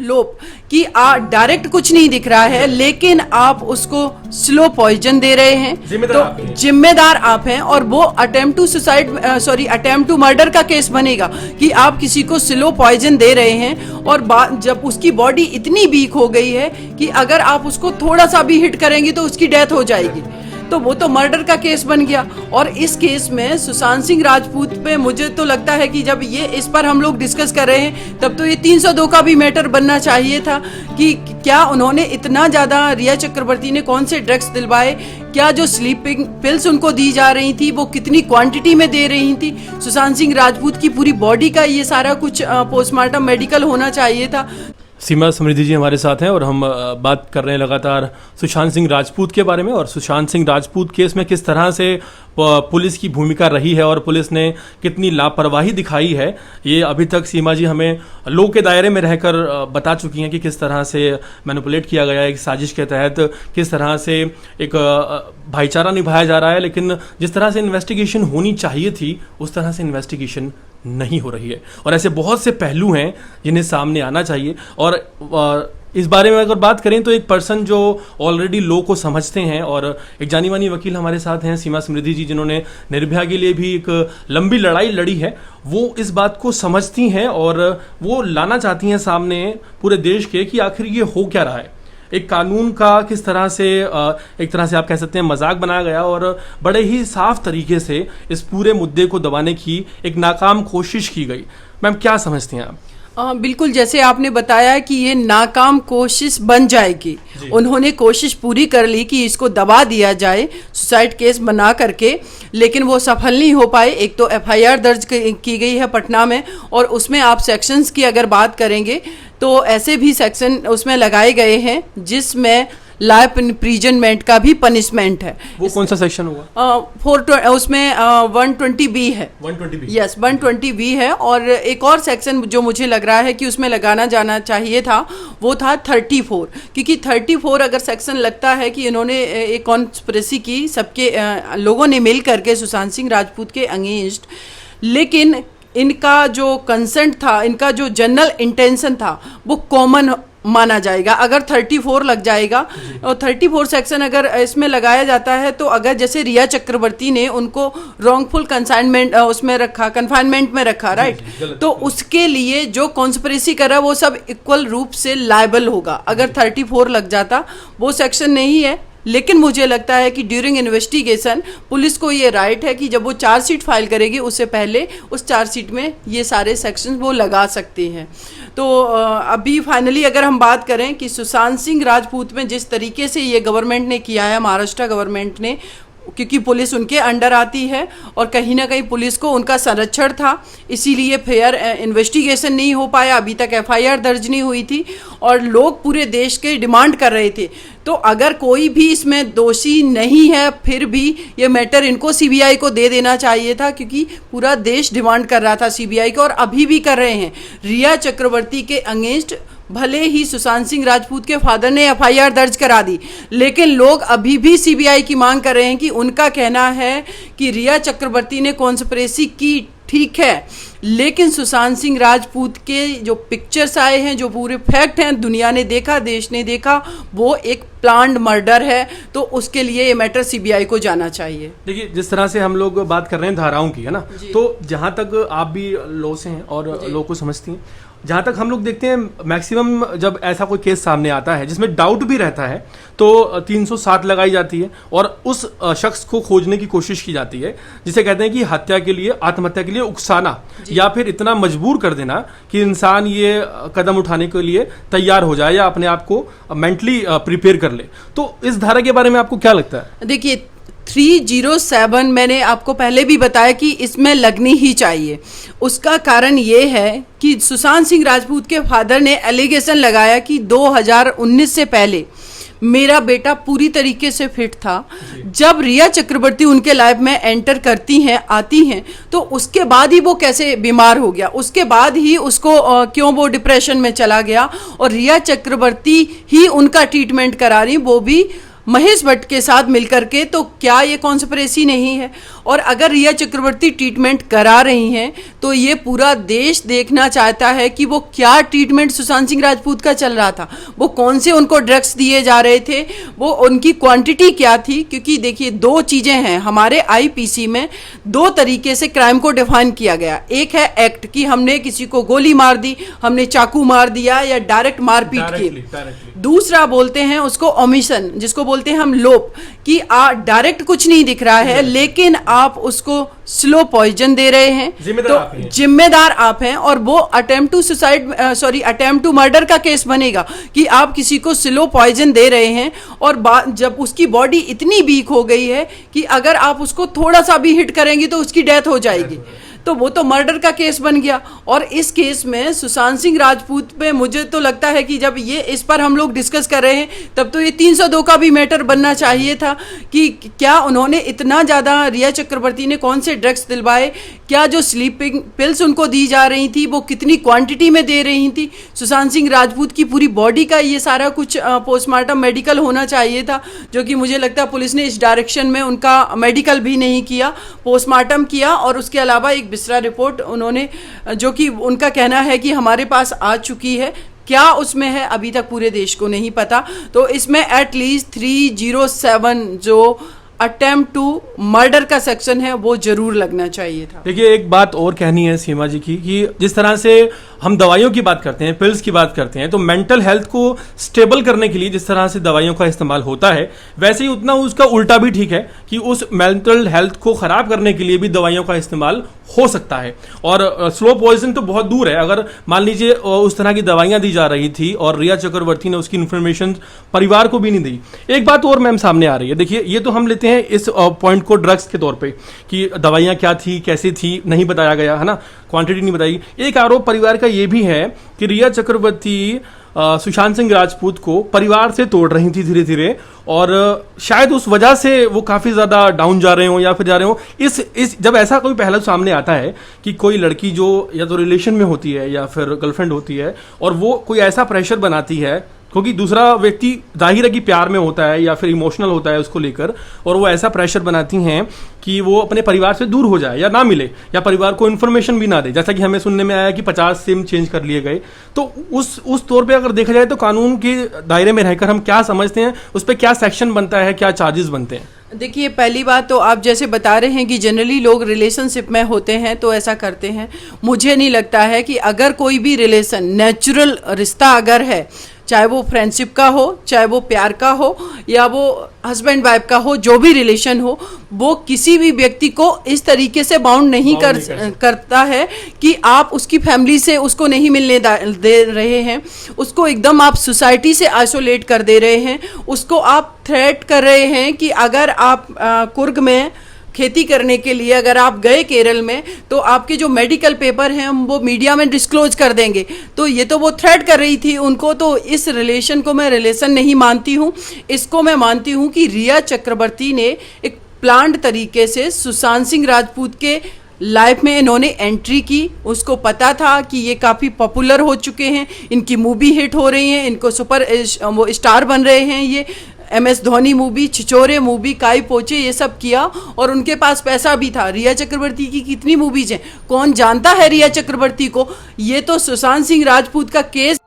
Flop कि direct कुछ नहीं दिख रहा है, लेकिन आप उसको स्लो पॉइजन दे रहे हैं, तो जिम्मेदार आप हैं। और वो अटेम्प्ट टू मर्डर का केस बनेगा कि आप किसी को स्लो पॉइजन दे रहे हैं, और जब उसकी बॉडी इतनी वीक हो गई है कि अगर आप उसको थोड़ा सा भी हिट करेंगे तो उसकी डेथ हो जाएगी, तो वो तो मर्डर का केस बन गया। और इस केस में सुशांत सिंह राजपूत पे मुझे तो लगता है कि जब ये इस पर हम लोग डिस्कस कर रहे हैं, तब तो ये 302 का भी मैटर बनना चाहिए था कि क्या उन्होंने इतना ज़्यादा, रिया चक्रवर्ती ने कौन से ड्रग्स दिलवाए, क्या जो स्लीपिंग पिल्स उनको दी जा रही थी वो कितनी क्वांटिटी में दे रही थी। सुशांत सिंह राजपूत की पूरी बॉडी का ये सारा कुछ पोस्टमार्टम मेडिकल होना चाहिए था। सीमा समृद्धि जी हमारे साथ हैं और हम बात कर रहे हैं लगातार सुशांत सिंह राजपूत के बारे में, और सुशांत सिंह राजपूत केस में किस तरह से पुलिस की भूमिका रही है और पुलिस ने कितनी लापरवाही दिखाई है, ये अभी तक सीमा जी हमें लॉ के दायरे में रहकर बता चुकी हैं कि किस तरह से मैनिपुलेट किया गया है, एक साजिश के तहत किस तरह से एक भाईचारा निभाया जा रहा है, लेकिन जिस तरह से इन्वेस्टिगेशन होनी चाहिए थी उस तरह से इन्वेस्टिगेशन नहीं हो रही है। और ऐसे बहुत से पहलू हैं जिन्हें सामने आना चाहिए। और इस बारे में अगर बात करें तो एक पर्सन जो ऑलरेडी लॉ को समझते हैं, और एक जानी मानी वकील हमारे साथ हैं सीमा समृद्धि जी, जिन्होंने निर्भया के लिए भी एक लंबी लड़ाई लड़ी है, वो इस बात को समझती हैं और वो लाना चाहती हैं सामने पूरे देश के कि आखिर ये हो क्या रहा है। एक कानून का किस तरह से एक तरह से आप कह सकते हैं मजाक बनाया गया, और बड़े ही साफ तरीके से इस पूरे मुद्दे को दबाने की एक नाकाम कोशिश की गई। मैम, क्या समझती हैं आप? बिल्कुल, जैसे आपने बताया कि ये नाकाम कोशिश बन जाएगी, उन्होंने कोशिश पूरी कर ली कि इसको दबा दिया जाए सुसाइड केस बना करके, लेकिन वो सफल नहीं हो पाए। एक तो एफआईआर दर्ज की गई है पटना में, और उसमें आप सेक्शंस की अगर बात करेंगे तो ऐसे भी सेक्शन उसमें लगाए गए हैं जिसमें लाइफ इम्प्रिजनमेंट का भी पनिशमेंट है। वो कौन सा सेक्शन होगा? उसमें 120B है। 120B, यस, 120B है। और एक और सेक्शन जो मुझे लग रहा है कि उसमें लगाना जाना चाहिए था, वो था 34, क्योंकि 34 अगर सेक्शन लगता है कि इन्होंने एक कॉन्स्पिरेसी की, सबके लोगों ने मिल करके सुशांत सिंह राजपूत के अगेंस्ट, लेकिन इनका जो कंसेंट था, इनका जो जनरल इंटेंशन था, वो कॉमन माना जाएगा अगर 34 लग जाएगा। और 34 सेक्शन अगर इसमें लगाया जाता है तो अगर जैसे रिया चक्रवर्ती ने उनको रॉन्गफुल कंसाइनमेंट उसमें रखा, कन्फाइनमेंट में रखा, राइट, तो उसके लिए जो कॉन्स्पिरेसी करा वो सब इक्वल रूप से लायबल होगा। अगर 34 लग जाता, वो सेक्शन नहीं है, लेकिन मुझे लगता है कि ड्यूरिंग इन्वेस्टिगेशन पुलिस को ये राइट है कि जब वो चार्जशीट फाइल करेगी उससे पहले उस चार्जशीट में ये सारे सेक्शन वो लगा सकते हैं। तो अभी फाइनली अगर हम बात करें कि सुशांत सिंह राजपूत में जिस तरीके से ये गवर्नमेंट ने किया है, महाराष्ट्र गवर्नमेंट ने, क्योंकि पुलिस उनके अंडर आती है और कहीं ना कहीं पुलिस को उनका संरक्षण था, इसीलिए फेयर इन्वेस्टिगेशन नहीं हो पाया, अभी तक एफआईआर दर्ज नहीं हुई थी, और लोग पूरे देश के डिमांड कर रहे थे। तो अगर कोई भी इसमें दोषी नहीं है, फिर भी ये मैटर इनको सीबीआई को दे देना चाहिए था, क्योंकि पूरा देश डिमांड कर रहा था सीबीआई को, और अभी भी कर रहे हैं। रिया चक्रवर्ती के अगेंस्ट भले ही सुशांत सिंह राजपूत के फादर ने एफआईआर दर्ज करा दी, लेकिन लोग अभी भी सीबीआई की मांग कर रहे हैं कि उनका कहना है कि रिया चक्रवर्ती ने कॉन्स्पिरेसी की, ठीक है, लेकिन सुशांत सिंह राजपूत के जो पिक्चर्स आए हैं, जो पूरे फैक्ट हैं, दुनिया ने देखा, देश ने देखा, वो एक प्लान्ड मर्डर है। तो उसके लिए ये मैटर सीबीआई को जाना चाहिए। देखिए, जिस तरह से हम लोग बात कर रहे हैं धाराओं की, है ना, तो जहाँ तक आप भी लॉ से हैं और लॉ को समझती हैं, जहाँ तक हम लोग देखते हैं मैक्सिमम जब ऐसा कोई केस सामने आता है जिसमें डाउट भी रहता है तो 307 लगाई जाती है और उस शख्स को खोजने की कोशिश की जाती है, जिसे कहते हैं कि हत्या के लिए, आत्महत्या के लिए उकसाना, या फिर इतना मजबूर कर देना कि इंसान ये कदम उठाने के लिए तैयार हो जाए या अपने आप को मेंटली प्रिपेयर कर ले। तो इस धारा के बारे में आपको क्या लगता है? देखिए, 307 मैंने आपको पहले भी बताया कि इसमें लगनी ही चाहिए। उसका कारण ये है कि सुशांत सिंह राजपूत के फादर ने एलिगेशन लगाया कि 2019 से पहले मेरा बेटा पूरी तरीके से फिट था। जब रिया चक्रवर्ती उनके लाइफ में एंटर करती हैं, आती हैं, तो उसके बाद ही वो कैसे बीमार हो गया, उसके बाद ही उसको क्यों वो डिप्रेशन में चला गया, और रिया चक्रवर्ती ही उनका ट्रीटमेंट करा रही, वो भी महेश भट्ट के साथ मिलकर के, तो क्या ये कॉन्स्पिरेसी नहीं है? और अगर रिया चक्रवर्ती ट्रीटमेंट करा रही हैं तो ये पूरा देश देखना चाहता है कि वो क्या ट्रीटमेंट सुशांत सिंह राजपूत का चल रहा था, वो कौन से उनको ड्रग्स दिए जा रहे थे, वो उनकी क्वांटिटी क्या थी। क्योंकि देखिए, दो चीज़ें हैं हमारे आईपीसी में, दो तरीके से क्राइम को डिफाइन किया गया। एक है एक्ट कि हमने किसी को गोली मार दी, हमने चाकू मार दिया या डायरेक्ट मारपीट की। दूसरा बोलते हैं उसको ओमिशन, जिसको बोलते हैं हम लोप, कि डायरेक्ट कुछ नहीं दिख रहा है लेकिन आप उसको स्लो पॉइजन दे रहे हैं, तो जिम्मेदार आप हैं। और वो attempt to suicide attempt to murder का केस बनेगा कि आप किसी को स्लो पॉइजन दे रहे हैं और जब उसकी बॉडी इतनी वीक हो गई है कि अगर आप उसको थोड़ा सा भी हिट करेंगे तो उसकी डेथ हो जाएगी, तो वो तो मर्डर का केस बन गया। और इस केस में सुशांत सिंह राजपूत पे मुझे तो लगता है कि जब ये इस पर हम लोग डिस्कस कर रहे हैं तब तो ये 302 का भी मैटर बनना चाहिए था कि क्या उन्होंने इतना ज़्यादा, रिया चक्रवर्ती ने कौन से ड्रग्स दिलवाए, क्या जो स्लीपिंग पिल्स उनको दी जा रही थी वो कितनी क्वांटिटी में दे रही थी। सुशांत सिंह राजपूत की पूरी बॉडी का ये सारा कुछ पोस्टमार्टम मेडिकल होना चाहिए था, जो कि मुझे लगता है पुलिस ने इस डायरेक्शन में उनका मेडिकल भी नहीं किया, पोस्टमार्टम किया। और उसके अलावा एक बिस्रा रिपोर्ट उन्होंने, जो कि उनका कहना है कि हमारे पास आ चुकी है, क्या उसमें है अभी तक पूरे देश को नहीं पता। तो इसमें एटलीस्ट 307 जो अटेम्प्ट टू मर्डर का सेक्शन है वो जरूर लगना चाहिए था। देखिए, एक बात और कहनी है सीमा जी की, कि जिस तरह से हम दवाइयों की बात करते हैं, पिल्स की बात करते हैं, तो मेंटल हेल्थ को स्टेबल करने के लिए जिस तरह से दवाइयों का इस्तेमाल होता है, वैसे ही उतना उसका उल्टा भी ठीक है कि उस मेंटल हेल्थ को खराब करने के लिए भी दवाइयों का इस्तेमाल हो सकता है। और स्लो पॉइजन तो बहुत दूर है। अगर मान लीजिए उस तरह की दवाइयां दी जा रही थी और रिया चक्रवर्ती ने उसकी इन्फॉर्मेशन परिवार को भी नहीं दी। एक बात और मैम सामने आ रही है, देखिए ये तो हम लेते हैं इस पॉइंट को ड्रग्स के तौर पे कि दवाइयां क्या थी, कैसी थी, नहीं बताया गया, है ना, क्वांटिटी नहीं बताई। एक आरोप परिवार का ये भी है कि रिया चक्रवर्ती सुशांत सिंह राजपूत को परिवार से तोड़ रही थी धीरे धीरे, और शायद उस वजह से वो काफ़ी ज़्यादा डाउन जा रहे हो या फिर जा रहे हो। इस जब ऐसा कोई पहलू सामने आता है कि कोई लड़की जो या तो रिलेशन में होती है या फिर गर्लफ्रेंड होती है और वो कोई ऐसा प्रेशर बनाती है, क्योंकि दूसरा व्यक्ति जाहिर है कि प्यार में होता है या फिर इमोशनल होता है उसको लेकर, और वो ऐसा प्रेशर बनाती हैं कि वो अपने परिवार से दूर हो जाए या ना मिले या परिवार को इन्फॉर्मेशन भी ना दे, जैसा कि हमें सुनने में आया कि 50 सिम चेंज कर लिए गए। तो उस तौर पे अगर देखा जाए तो कानून के दायरे में रहकर हम क्या समझते हैं, उस पर क्या सेक्शन बनता है, क्या चार्जेस बनते हैं? देखिए, पहली बात तो आप जैसे बता रहे हैं कि जनरली लोग रिलेशनशिप में होते हैं तो ऐसा करते हैं। मुझे नहीं लगता है कि अगर कोई भी रिलेशन, नेचुरल रिश्ता अगर है, चाहे वो फ्रेंडशिप का हो, चाहे वो प्यार का हो, या वो हस्बैंड वाइफ का हो, जो भी रिलेशन हो, वो किसी भी व्यक्ति को इस तरीके से बाउंड नहीं करता है कि आप उसकी फैमिली से उसको नहीं मिलने दे रहे हैं, उसको एकदम आप सोसाइटी से आइसोलेट कर दे रहे हैं, उसको आप थ्रेट कर रहे हैं कि अगर आप कुर्ग में खेती करने के लिए अगर आप गए केरल में तो आपके जो मेडिकल पेपर हैं हम वो मीडिया में डिस्क्लोज कर देंगे। तो ये तो वो थ्रेट कर रही थी उनको। तो इस रिलेशन को मैं रिलेशन नहीं मानती हूँ, इसको मैं मानती हूँ कि रिया चक्रवर्ती ने एक प्लान्ड तरीके से सुशांत सिंह राजपूत के लाइफ में इन्होंने एंट्री की। उसको पता था कि ये काफ़ी पॉपुलर हो चुके हैं, इनकी मूवी हिट हो रही हैं, इनको सुपर वो स्टार बन रहे हैं, ये MS धोनी मूवी, छिछोरे मूवी, काई पोचे, ये सब किया और उनके पास पैसा भी था। रिया चक्रवर्ती की कितनी मूवीज हैं, कौन जानता है रिया चक्रवर्ती को। ये तो सुशांत सिंह राजपूत का केस